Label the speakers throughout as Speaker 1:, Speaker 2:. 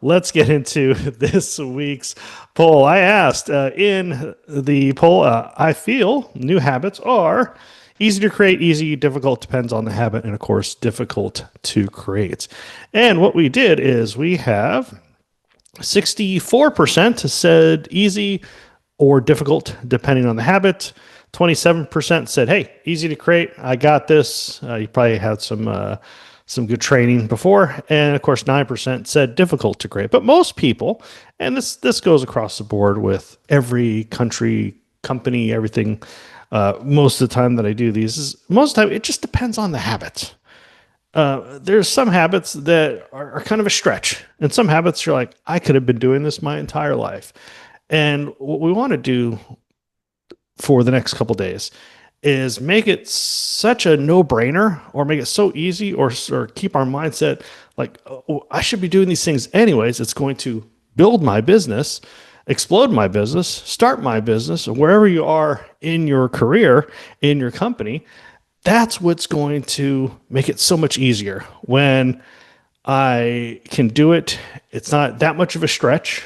Speaker 1: let's get into this week's poll. I asked in the poll, I feel new habits are easy to create, easy, difficult, depends on the habit, and of course, difficult to create. And what we did is we have 64% said easy or difficult, depending on the habit. 27% said, hey, easy to create. I got this. You probably had some good training before. And of course, 9% said difficult to create. But most people, and this goes across the board with every country, company, everything. Most of the time that I do these is most of the time, it just depends on the habit. There's some habits that are kind of a stretch, and some habits you're like, I could have been doing this my entire life. And what we want to do for the next couple days is make it such a no-brainer, or make it so easy, or keep our mindset like, oh, I should be doing these things anyways. It's going to build my business, explode my business, start my business, wherever you are in your career, in your company. That's what's going to make it so much easier when I can do it. It's not that much of a stretch,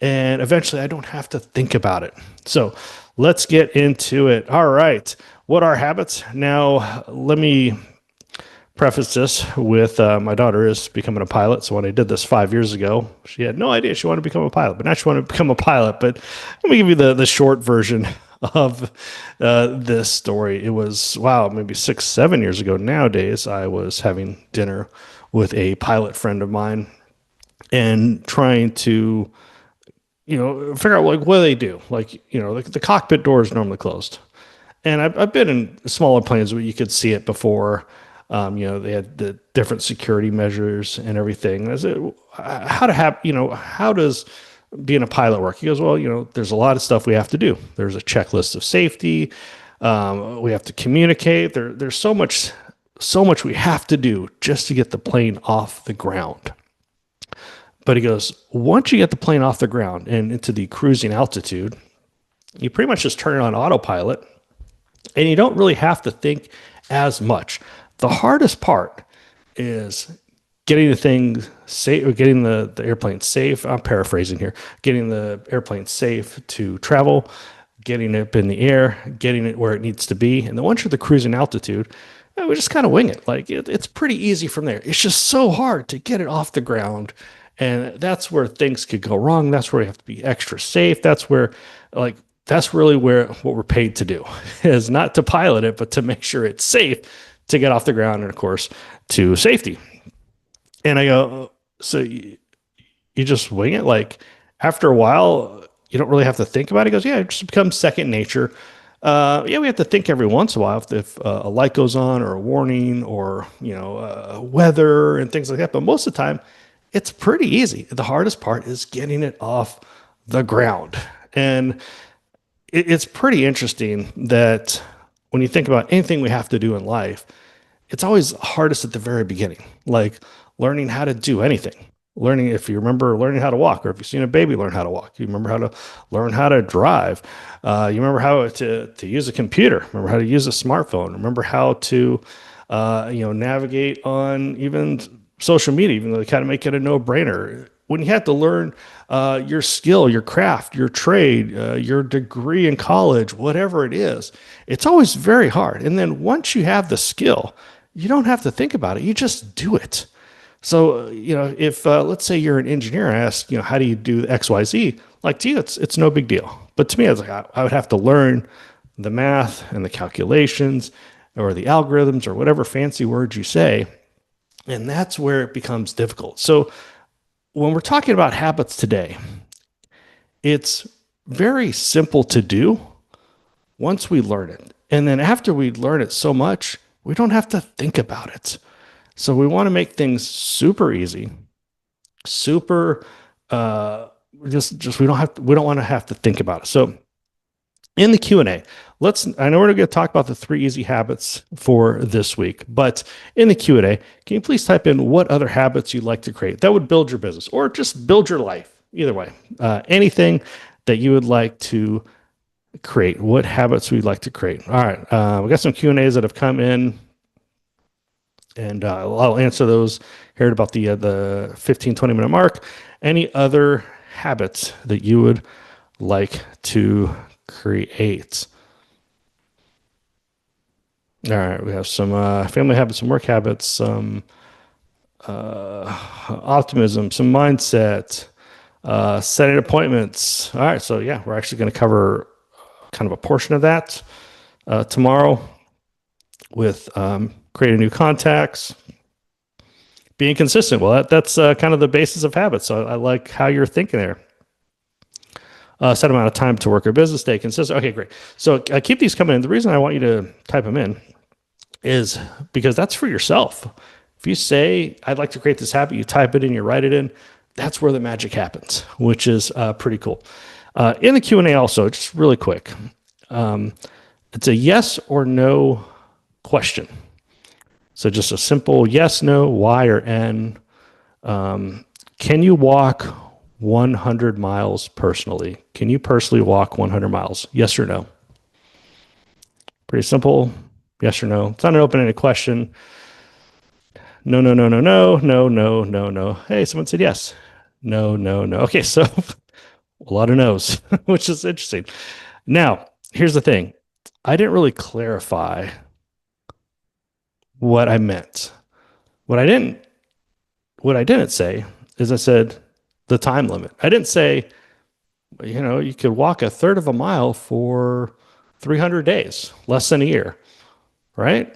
Speaker 1: and eventually I don't have to think about it. So let's get into it. All right. What are habits? Now, let me preface this with my daughter is becoming a pilot. So when I did this 5 years ago, she had no idea she wanted to become a pilot, but now she wanted to become a pilot. But let me give you the short version of this story. It was, maybe 6-7 years ago nowadays. I was having dinner with a pilot friend of mine and trying to figure out like what do they do? Like, the cockpit door is normally closed. And I've been in smaller planes where you could see it before. They had the different security measures and everything. I said, how does being a pilot work? He goes, well, there's a lot of stuff we have to do. There's a checklist of safety. We have to communicate. There's so much we have to do just to get the plane off the ground. But he goes, once you get the plane off the ground and into the cruising altitude, you pretty much just turn it on autopilot, and you don't really have to think as much. The hardest part is getting the thing safe, or getting the airplane safe. I'm paraphrasing here. Getting the airplane safe to travel, getting it up in the air, getting it where it needs to be. And then once you're at the cruising altitude, we just kind of wing it. Like it's pretty easy from there. It's just so hard to get it off the ground. And that's where things could go wrong. That's where you have to be extra safe. That's really where what we're paid to do is not to pilot it, but to make sure it's safe to get off the ground, and of course to safety. And I go, so you just wing it? Like after a while, you don't really have to think about it? He goes, yeah, it just becomes second nature. We have to think every once in a while if a light goes on, or a warning, or weather and things like that. But most of the time, it's pretty easy. The hardest part is getting it off the ground. And it's pretty interesting that when you think about anything we have to do in life, it's always hardest at the very beginning, like learning how to do anything. If you remember learning how to walk, or if you've seen a baby learn how to walk, you remember how to learn how to drive. You remember how to use a computer, remember how to use a smartphone, remember how to navigate on even social media, even though they kind of make it a no-brainer. When you have to learn your skill, your craft, your trade, your degree in college, whatever it is, it's always very hard. And then once you have the skill, you don't have to think about it. You just do it. So, if let's say you're an engineer, I ask, how do you do X, Y, Z? Like to you, it's no big deal. But to me, it's like I would have to learn the math and the calculations, or the algorithms, or whatever fancy words you say. And that's where it becomes difficult. So when we're talking about habits today, it's very simple to do once we learn it. And then after we learn it so much, we don't have to think about it. So we want to make things super easy, super, just we don't want to have to think about it. So in the Q&A, I know we're going to talk about the 3 easy habits for this week, but in the Q&A, can you please type in what other habits you'd like to create that would build your business, or just build your life? Either way, anything that you would like to create, what habits we'd like to create. All right. We got some Q&As that have come in And I'll answer those here at about the 15, 20-minute mark. Any other habits that you would like to create? All right, we have some family habits, some work habits, some optimism, some mindset, setting appointments. All right, so yeah, we're actually going to cover kind of a portion of that tomorrow with creating new contacts, being consistent. Well, that's kind of the basis of habits. So I like how you're thinking there. Set amount of time to work or business, stay consistent. Okay, great. So keep these coming in. The reason I want you to type them in is because that's for yourself. If you say, I'd like to create this habit, you type it in, you write it in, that's where the magic happens, which is pretty cool. In the Q&A also, just really quick, it's a yes or no question. So just a simple yes, no, Y or N. Can you walk 100 miles personally? Can you personally walk 100 miles? Yes or no? Pretty simple. Yes or no. It's not an open-ended question. No, no, no, no, no, no, no, no, no. Hey, someone said yes. No, no, no. Okay, so a lot of no's, which is interesting. Now, here's the thing. I didn't really clarify what I meant. What I didn't say is I said the time limit. I didn't say, you could walk a third of a mile for 300 days, less than a year, right?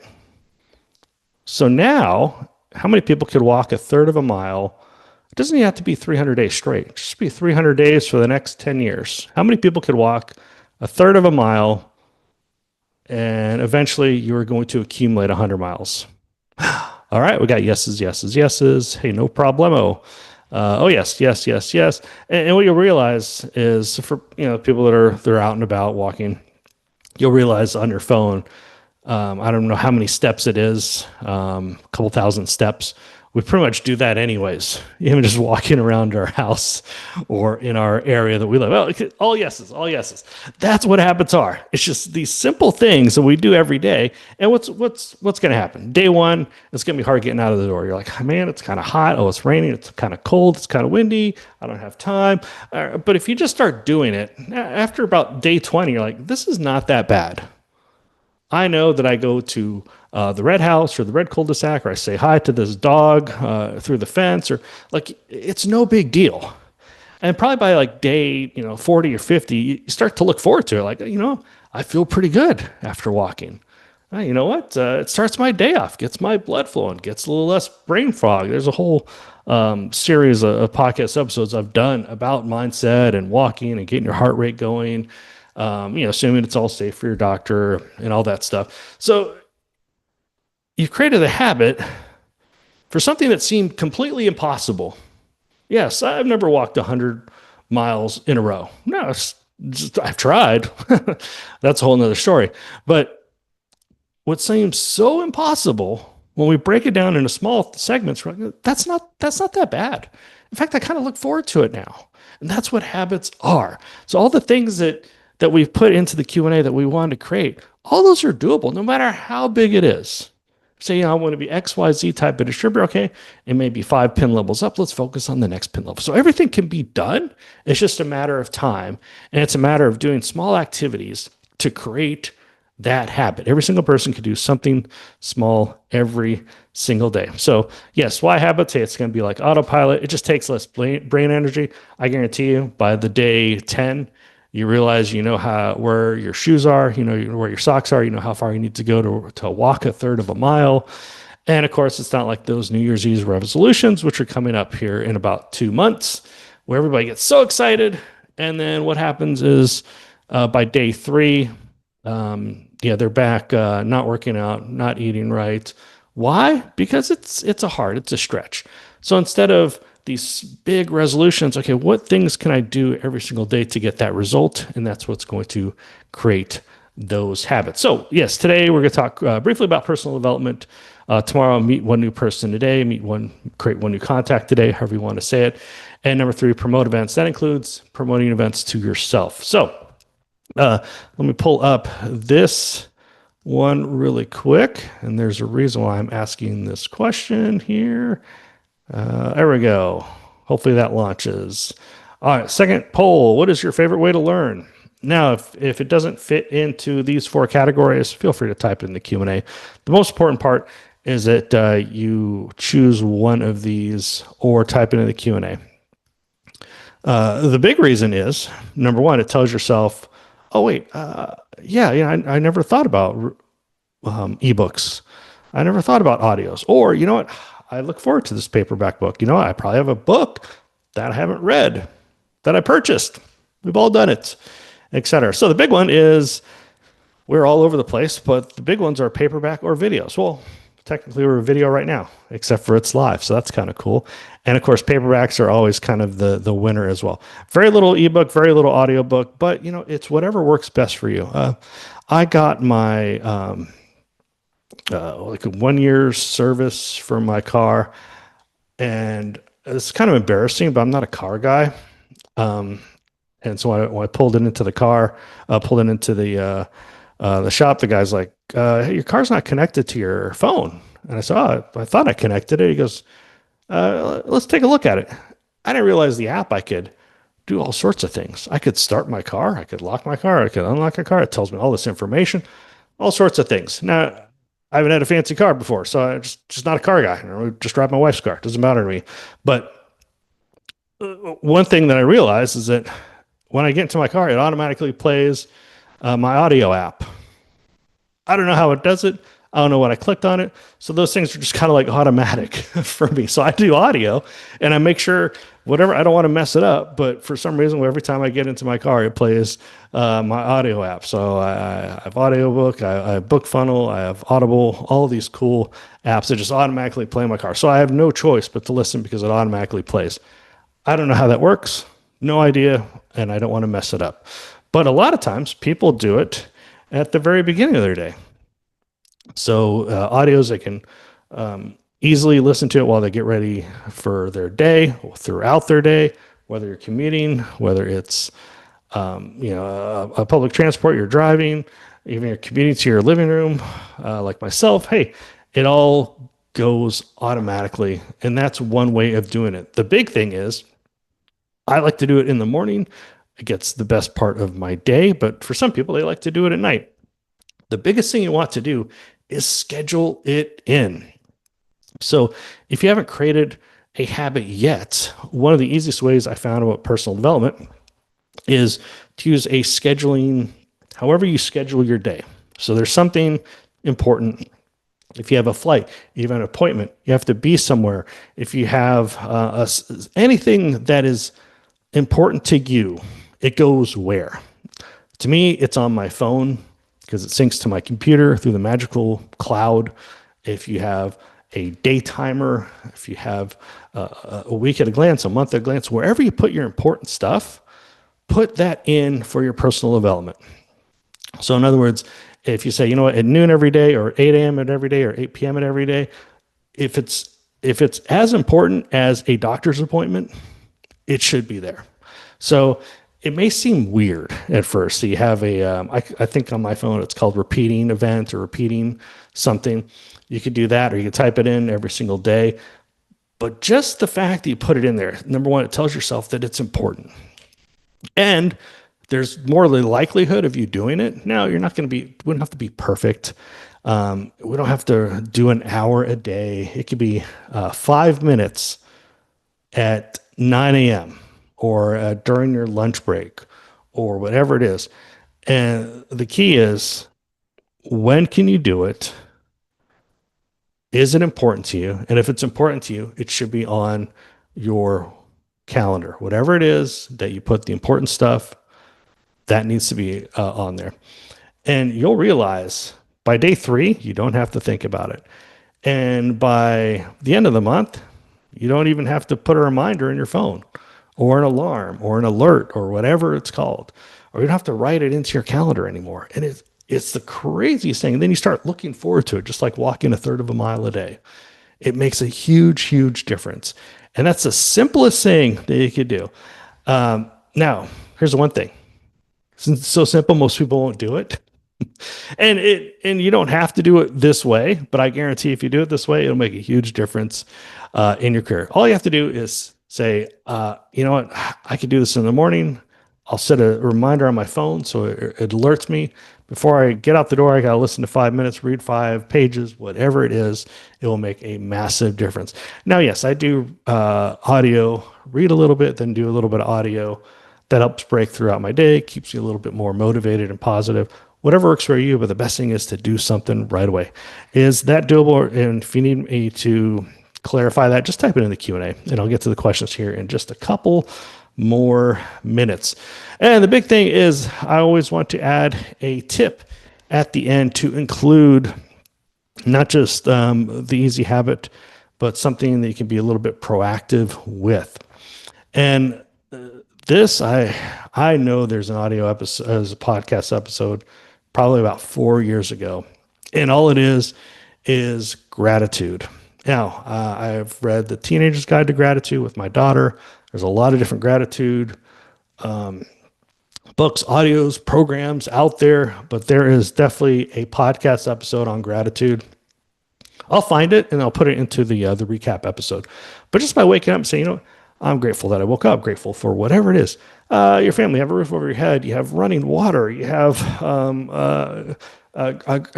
Speaker 1: So now, how many people could walk a third of a mile? It doesn't even have to be 300 days straight. Just be 300 days for the next 10 years. How many people could walk a third of a mile and eventually you are going to accumulate 100 miles? All right, we got yeses, yeses, yeses. Hey, no problemo. Oh yes, yes, yes, yes. And what you'll realize is for people that are out and about walking, you'll realize on your phone, I don't know how many steps it is, a couple thousand steps. We pretty much do that anyways, even just walking around our house or in our area that we live. Well, all yeses, all yeses. That's what habits are. It's just these simple things that we do every day. And what's going to happen? Day one, it's going to be hard getting out of the door. You're like, man, it's kind of hot. Oh, it's raining. It's kind of cold. It's kind of windy. I don't have time. But if you just start doing it, after about day 20, you're like, this is not that bad. I know that I go to the red house or the red cul-de-sac, or I say hi to this dog through the fence, or like, it's no big deal. And probably by like day 40 or 50, you start to look forward to it. Like, I feel pretty good after walking. You know what? It starts my day off, gets my blood flowing, gets a little less brain fog. There's a whole series of podcast episodes I've done about mindset and walking and getting your heart rate going. Assuming it's all safe for your doctor and all that stuff. So you've created a habit for something that seemed completely impossible. Yes, I've never walked 100 miles in a row. No, I've tried. That's a whole nother story. But what seems so impossible, when we break it down into small segments, that's not that bad. In fact, I kind of look forward to it now. And that's what habits are. So all the things that we've put into the Q&A that we wanted to create, all those are doable, no matter how big it is. Say, I want to be XYZ type of distributor. Okay, it may be 5 pin levels up. Let's focus on the next pin level. So everything can be done. It's just a matter of time. And it's a matter of doing small activities to create that habit. Every single person can do something small every single day. So yes, why habits? Hey, it's going to be like autopilot. It just takes less brain energy. I guarantee you by the day 10, you realize where your shoes are, where your socks are, how far you need to go to walk a third of a mile. And of course, it's not like those New Year's Eve resolutions, which are coming up here in about 2 months, where everybody gets so excited. And then what happens is by day 3, they're back not working out, not eating right. Why? Because it's a stretch. So instead of these big resolutions, okay, what things can I do every single day to get that result? And that's what's going to create those habits. So yes, today we're going to talk briefly about personal development. Tomorrow, meet one new person today, create one new contact today, however you want to say it. And number 3, promote events. That includes promoting events to yourself. So let me pull up this one really quick, and there's a reason why I'm asking this question here. There we go. Hopefully that launches. All right, second poll. What is your favorite way to learn? Now, if it doesn't fit into these four categories, feel free to type it in the Q&A. The most important part is that you choose one of these or type it in the Q&A. The big reason is, number one, it tells yourself, oh, wait, I never thought about ebooks. I never thought about audios. Or, you know what? I look forward to this paperback book. You know, I probably have a book that I haven't read that I purchased. We've all done it, etc. So the big one is we're all over the place, but the big ones are paperback or videos. Well, technically we're a video right now, except for it's live. So that's kind of cool. And of course, paperbacks are always kind of the winner as well. Very little ebook, very little audiobook, but you know, it's whatever works best for you. I got my like a 1 year service for my car, and it's kind of embarrassing, but I'm not a car guy. And so when I pulled it into the car, pulled it into the shop, the guy's like, hey, your car's not connected to your phone. And I said, oh, I thought I connected it. He goes, let's take a look at it. I didn't realize the app, I could do all sorts of things. I could start my car. I could lock my car. I could unlock a car. It tells me all this information, all sorts of things. Now, I haven't had a fancy car before, so I'm just not a car guy. I just drive my wife's car. It doesn't matter to me. But one thing that I realized is that when I get into my car, it automatically plays my audio app. I don't know how it does it. I don't know what I clicked on it. So those things are just kind of like automatic for me. So I do audio and I make sure whatever, I don't want to mess it up, but for some reason, every time I get into my car, it plays my audio app. So I have audiobook, I have Book Funnel, I have Audible, all of these cool apps that just automatically play in my car. So I have no choice but to listen because it automatically plays. I don't know how that works. No idea. And I don't want to mess it up. But a lot of times people do it at the very beginning of their day. So audios, they can easily listen to it while they get ready for their day, or throughout their day, whether you're commuting, whether it's a public transport, you're driving, even you're commuting to your living room, like myself. Hey, it all goes automatically, and that's one way of doing it. The big thing is, I like to do it in the morning. It gets the best part of my day, but for some people, they like to do it at night. The biggest thing you want to do is schedule it in. So if you haven't created a habit yet, one of the easiest ways I found about personal development is to use a scheduling, however you schedule your day. So there's something important. If you have a flight, you have an appointment, you have to be somewhere. If you have anything that is important to you, it goes where? To me, it's on my phone, because it syncs to my computer through the magical cloud. If you have a day timer, if you have a week at a glance, a month at a glance, wherever you put your important stuff, put that in for your personal development. So in other words, if you say, you know what, at noon every day, or 8 a.m. at every day, or 8 p.m. at every day, if it's as important as a doctor's appointment, it should be there. So it may seem weird at first. So you have I think on my phone, it's called repeating event or repeating something. You could do that, or you could type it in every single day. But just the fact that you put it in there, number one, it tells yourself that it's important. And there's more of the likelihood of you doing it. Now, we wouldn't have to be perfect. We don't have to do an hour a day. It could be 5 minutes at 9 a.m. or during your lunch break or whatever it is. And the key is, when can you do it? Is it important to you? And if it's important to you, it should be on your calendar. Whatever it is that you put the important stuff, that needs to be on there. And you'll realize by day 3, you don't have to think about it. And by the end of the month, you don't even have to put a reminder in your phone, or an alarm, or an alert, or whatever it's called. Or you don't have to write it into your calendar anymore. And it's the craziest thing. And then you start looking forward to it, just like walking a third of a mile a day. It makes a huge, huge difference. And that's the simplest thing that you could do. Now, here's the one thing. Since it's so simple, most people won't do it. And you don't have to do it this way, but I guarantee if you do it this way, it'll make a huge difference in your career. All you have to do is say, you know what, I could do this in the morning. I'll set a reminder on my phone so it alerts me. Before I get out the door, I got to listen to 5 minutes, read 5 pages, whatever it is. It will make a massive difference. Now, yes, I do audio, read a little bit, then do a little bit of audio. That helps break throughout my day, keeps you a little bit more motivated and positive. Whatever works for you, but the best thing is to do something right away. Is that doable? And if you need me to clarify that, just type it in the Q&A, and I'll get to the questions here in just a couple more minutes. And the big thing is I always want to add a tip at the end to include not just the easy habit, but something that you can be a little bit proactive with. And this, I know there's an audio episode, as a podcast episode, probably about 4 years ago. And all it is gratitude. Now, I've read The Teenager's Guide to Gratitude with my daughter. There's a lot of different gratitude books, audios, programs out there, but there is definitely a podcast episode on gratitude. I'll find it and I'll put it into the recap episode. But just by waking up and saying, you know, I'm grateful that I woke up, grateful for whatever it is. Your family, you have a roof over your head, you have running water, you have a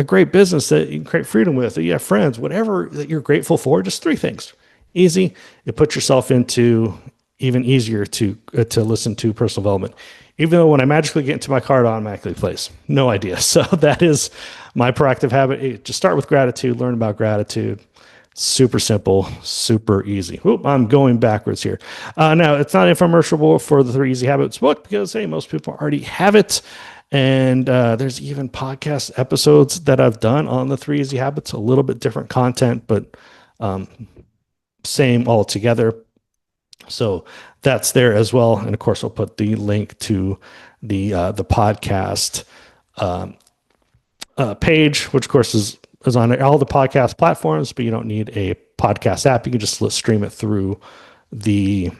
Speaker 1: great business that you can create freedom with, you have friends, whatever that you're grateful for, just 3 things. Easy. It puts yourself into even easier to listen to personal development. Even though when I magically get into my car, it automatically plays. No idea. So that is my proactive habit. Just start with gratitude, learn about gratitude. Super simple, super easy. Oop, I'm going backwards here. Now, it's not infomercial for the 3 Easy Habits book because, hey, most people already have it. And there's even podcast episodes that I've done on the 3 Easy Habits, a little bit different content, but same altogether. So that's there as well. And of course, I'll put the link to the podcast page, which of course is on all the podcast platforms, but you don't need a podcast app. You can just stream it through the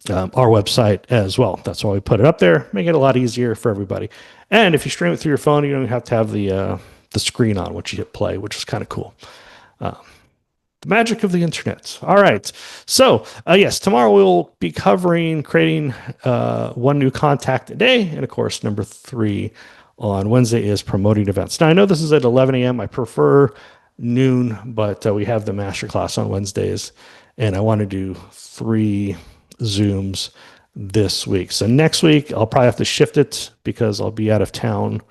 Speaker 1: our website as well. That's why we put it up there. Make it a lot easier for everybody. And if you stream it through your phone, you don't have to have the screen on, which you hit play, which is kind of cool. The magic of the internet. All right. So yes, tomorrow we'll be covering creating 1 new contact a day. And of course, number 3 on Wednesday is promoting events. Now I know this is at 11 a.m. I prefer noon, but we have the masterclass on Wednesdays and I want to do 3 Zooms this week. So next week, I'll probably have to shift it because I'll be out of town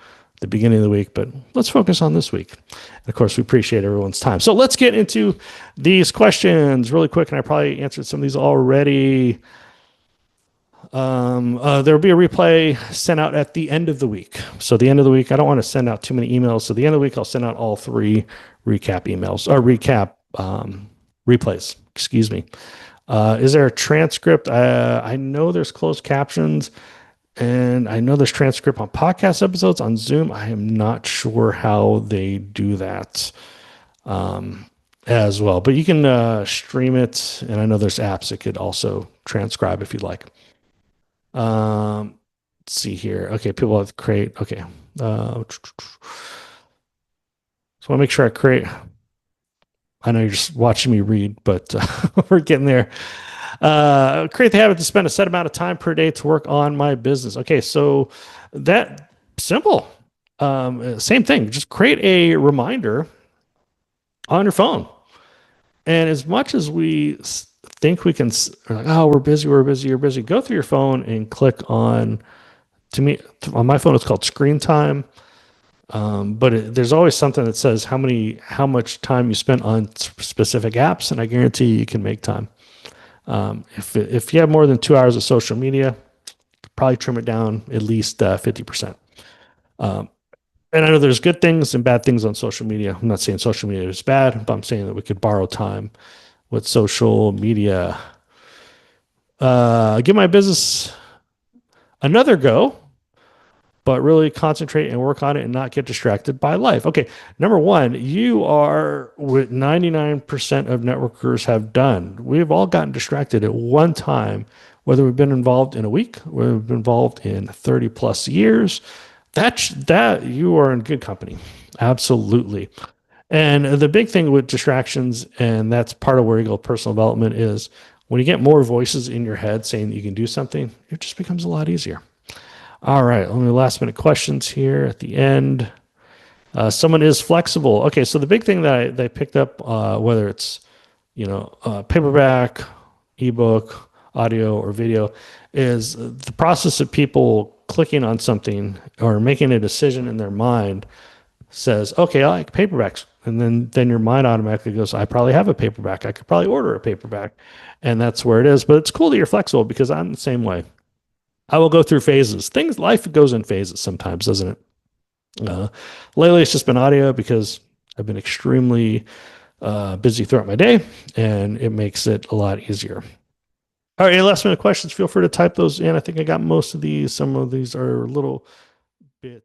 Speaker 1: the beginning of the week, but let's focus on this week. And of course, we appreciate everyone's time. So let's get into these questions really quick. And I probably answered some of these already. There'll be a replay sent out at the end of the week. So the end of the week, I don't want to send out too many emails. So the end of the week, I'll send out all 3 recap emails or recap replays. Excuse me. Is there a transcript? I know there's closed captions. And I know there's transcript on podcast episodes on Zoom. I am not sure how they do that as well. But you can stream it. And I know there's apps that could also transcribe if you'd like. Let's see here. Okay, people have to create. Okay. So I want to make sure I create. I know you're just watching me read, but we're getting there. Create the habit to spend a set amount of time per day to work on my business. Okay, so that simple. Same thing. Just create a reminder on your phone. And as much as we think we can, like, oh, we're busy, you're busy. Go through your phone and click on, to me, on my phone, it's called screen time. But there's always something that says how much time you spent on specific apps, and I guarantee you can make time. If you have more than 2 hours of social media, probably trim it down at least 50%. And I know there's good things and bad things on social media. I'm not saying social media is bad, but I'm saying that we could borrow time with social media. Give my business another go, but really concentrate and work on it and not get distracted by life. Okay, number 1, you are what 99% of networkers have done. We've all gotten distracted at one time, whether we've been involved in a week, whether we've been involved in 30 plus years. that you are in good company. Absolutely. And the big thing with distractions, and that's part of where you go personal development, is when you get more voices in your head saying that you can do something, it just becomes a lot easier. All right, let me last minute questions here at the end. Someone is flexible. Okay, so the big thing that I picked up, whether it's paperback, ebook, audio, or video, is the process of people clicking on something or making a decision in their mind says, okay, I like paperbacks. And then your mind automatically goes, I probably have a paperback. I could probably order a paperback. And that's where it is. But it's cool that you're flexible because I'm the same way. I will go through phases. Life goes in phases sometimes, doesn't it? Lately, it's just been audio because I've been extremely busy throughout my day, and it makes it a lot easier. All right, any last minute questions? Feel free to type those in. I think I got most of these. Some of these are a little bit